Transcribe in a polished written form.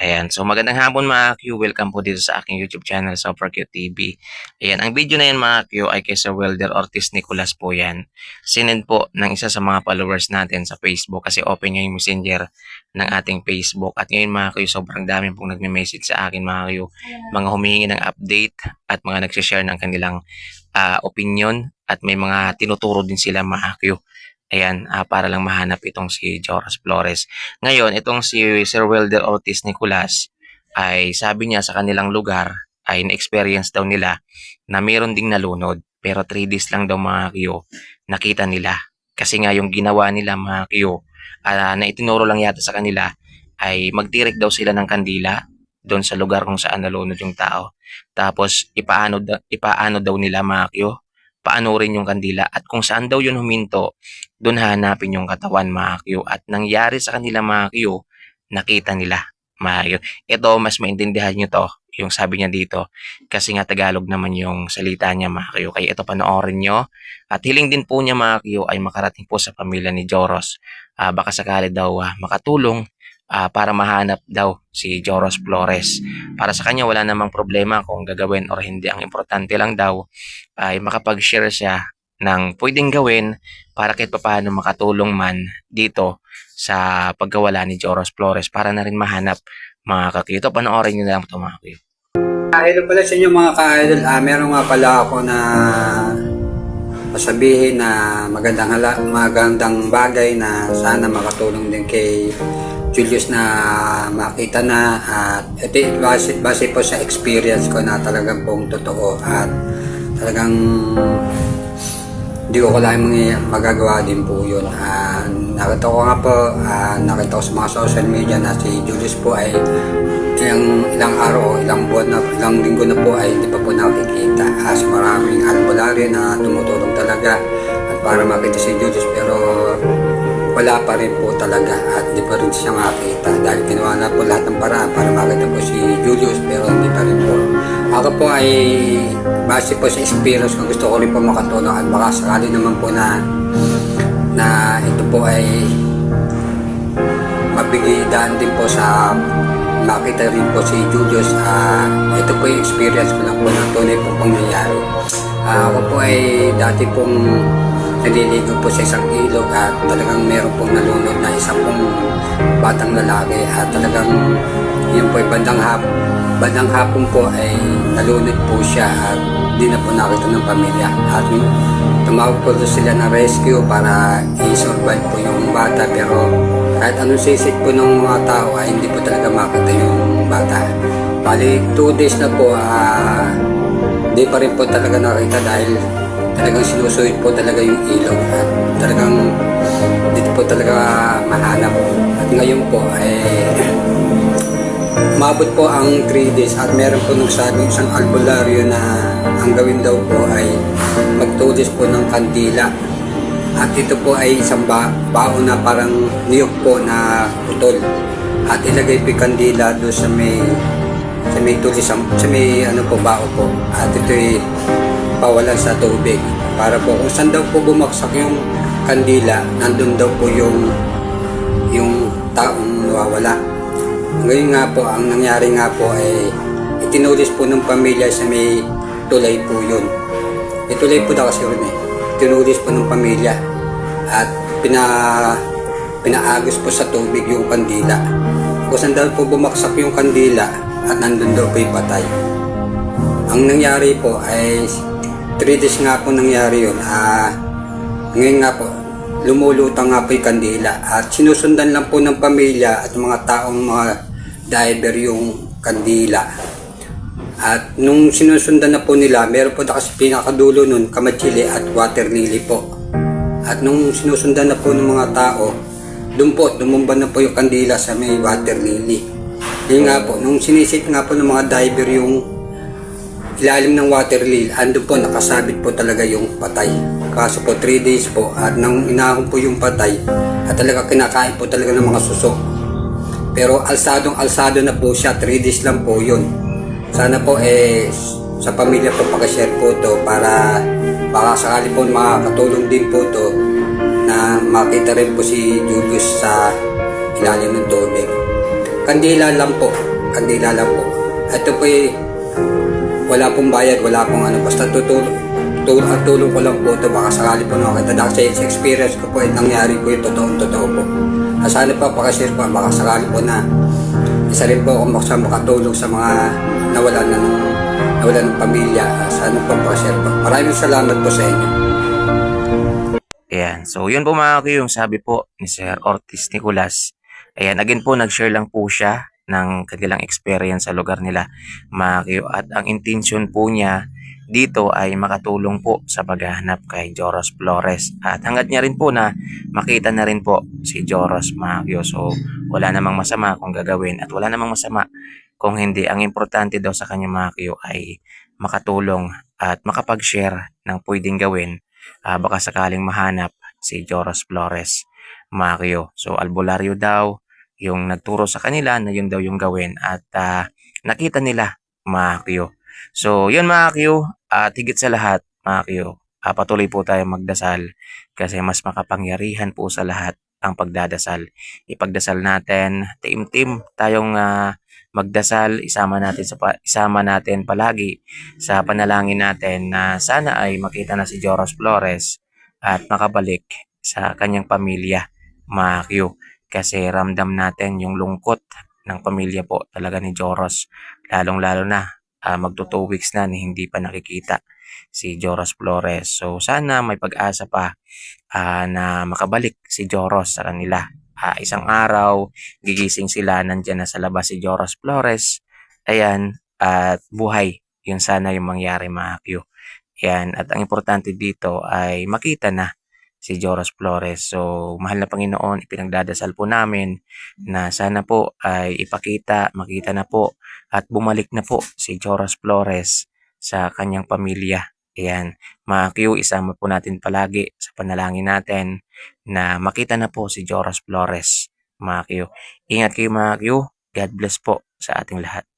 Ayan, so magandang hapon mga Q, welcome po dito sa aking YouTube channel, Super Q TV. Ayan, ang video na yan mga Q ay kay Sir Welder Ortiz Nicolas po yan. Sinend po ng isa sa mga followers natin sa Facebook kasi open niya yung messenger ng ating Facebook. At ngayon mga Q, sobrang dami pong nagme-message sa akin mga Q, mga humihingi ng update at mga nagsishare ng kanilang opinion at may mga tinuturo din sila mga Q. Ayan, para lang mahanap itong si Joros Flores. Ngayon, itong si Sir Welder Ortiz Nicolas ay sabi niya sa kanilang lugar ay na-experience daw nila na meron ding nalunod. Pero 3 days lang daw mga Q, nakita nila. Kasi nga yung ginawa nila mga Q, na itinuro lang yata sa kanila ay magdirect daw sila ng kandila doon sa lugar kung saan nalunod yung tao. Tapos ipaano daw nila mga Q, paano rin yung kandila at kung saan daw yun huminto, doon hanapin yung katawan mga Q. At nangyari sa kanila mga Q, nakita nila mga Q. Ito, mas maintindihan nyo to, yung sabi niya dito. Kasi nga Tagalog naman yung salita niya mga Q. Kaya ito panoorin nyo. At hiling din po niya mga Q ay makarating po sa pamilya ni Joros. Baka sakali daw makatulong para mahanap daw si Joros Flores. Para sa kanya wala namang problema kung gagawin or hindi. Ang importante lang daw ay makapag-share siya ng pwedeng gawin para kahit papaano makatulong man dito sa pagkawala ni Joros Flores para na rin mahanap mga kakito. Panoorin nyo na lang ito mga kakito. Hello pala sa inyo mga ka-idol. Meron nga pala ako na masabihin na magandang bagay na sana makatulong din kay Julius na makita na. At ito base po sa experience ko na talagang pong totoo at talagang hindi ko lang magagawa din po yun. Nakita ko nga po, nakita ko sa mga social media na si Julius po ay ilang araw, ilang buwan na, ilang linggo na po ay hindi pa po nakikita. Sa maraming albularyo na tumutulong talaga at para makita si Julius, pero wala pa rin po talaga at hindi pa rin siya makita dahil ginawa na po lahat ng paraan para makita po si Julius, pero hindi pa rin po. Ako po ay base po sa experience ko, gusto ko rin po makatulong at baka sakali naman po na ito po ay mabigay daan din po sa makita rin po si Julius. Ito po yung experience ko lang po na tunay po pangyayari. Ako po ay dati pong naliligo po sa isang ilog at talagang meron pong nalunod na isa pong batang lalaki at talagang yun po ay bandang hapon po ay nalunod po siya at di na po nakita ng pamilya at tumawag po sila ng rescue para i-survive po yung bata, pero kahit anong sisig po ng mga tao ay hindi po talaga makita yung bata. Bali 2 days na po, di pa rin po talaga nakita dahil talagang sinusuit po talaga yung ilog at talagang dito po talaga mahanap. At ngayon po ay umabot po ang 3 days at meron po nagsabi isang albularyo na ang gawin daw po ay magtulis po ng kandila. At ito po ay isang baon na parang niyog po na putol. At ilagay po yung kandila doon sa may tulis, sa may ano po, bao po. At ito ay pawalan sa tubig para po kung saan daw po bumaksak yung kandila, nandun daw po yung taong nawawala. Ngayon nga po, ang nangyari nga po ay itinulis po ng pamilya sa may tulay po yun. May tulay po daw kasi yun eh. Tinulis po ng pamilya at pinaagos po sa tubig yung kandila. Kung saan daw po bumaksak yung kandila at nandun daw po yung patay. Ang nangyari po ay 3 days nga po nangyari yun. Ngayon nga po, lumulutang nga po yung kandila at sinusundan lang po ng pamilya at mga taong mga diver yung kandila. At nung sinusundan na po nila, meron po na kasi pinakadulo nun, kamatsili at water lily po. At nung sinusundan na po ng mga tao, dumumba na po yung kandila sa may water lily. Yun nga po, nung sinisit nga po ng mga diver yung ilalim ng water lily, andun po nakasabit po talaga yung patay. Kaso po 3 days po at nang inahon po yung patay at talaga kinakain po talaga ng mga susok. Pero alsado na po siya, 3 days lang po yun. Sana po sa pamilya po pakashare po to para baka sakali po makakatulong din po to na makita rin po si Julius sa ilalim ng tubig. Kandila lang po. kandila lang po. Ito po wala pong bayad, wala pong ano, basta tulong ko lang po ito, baka sakali po nakakita. Dahil sa experience ko po, nangyari po yung totoo po. Sana pa pakashare po, baka sakali po na isa rin po ako makatulong sa mga nawalan ng pamilya. Sana po pakashare po. Maraming salamat po sa inyo. Ayan. So, yun po mga Q, yung sabi po ni Sir Ortiz Nicolas. Ayan, again po, nag-share lang po siya ng kanilang experience sa lugar nila, mga Q. At ang intention po niya dito ay makatulong po sa paghahanap kay Joros Flores. At hangad niya rin po na makita na rin po si Joros, mga Q. So, wala namang masama kung gagawin at wala namang masama kung hindi. Ang importante daw sa kanya, mga Q, ay makatulong at makapag-share ng pwedeng gawin. Baka sakaling mahanap si Joros Flores, Mario. So, albularyo daw yung nagturo sa kanila na yun daw yung gawin at nakita nila, Mario. So, yun Mario, at higit sa lahat, Mario, patuloy po tayo magdasal kasi mas makapangyarihan po sa lahat ang pagdadasal. Ipagdasal natin, team tayong magdasal, isama natin palagi sa panalangin natin na sana ay makita na si Joros Flores at makabalik sa kanyang pamilya, mga Q. Kasi ramdam natin yung lungkot ng pamilya po talaga ni Joros. Lalong-lalo na magto 2 weeks na ni hindi pa nakikita si Joros Flores. So sana may pag-asa pa na makabalik si Joros sa kanila. Isang araw, gigising sila, nandyan na sa labas si Joros Flores. Ayan, at buhay. Yun sana yung mangyari, mga Q. Ayan, at ang importante dito ay makita na si Joros Flores. So, mahal na Panginoon, ipinagdadasal po namin na sana po ay makita na po at bumalik na po si Joros Flores sa kanyang pamilya. Ayan, mga Q, isama po natin palagi sa panalangin natin na makita na po si Joros Flores, mga Q. Ingat kayo, mga Q. God bless po sa ating lahat.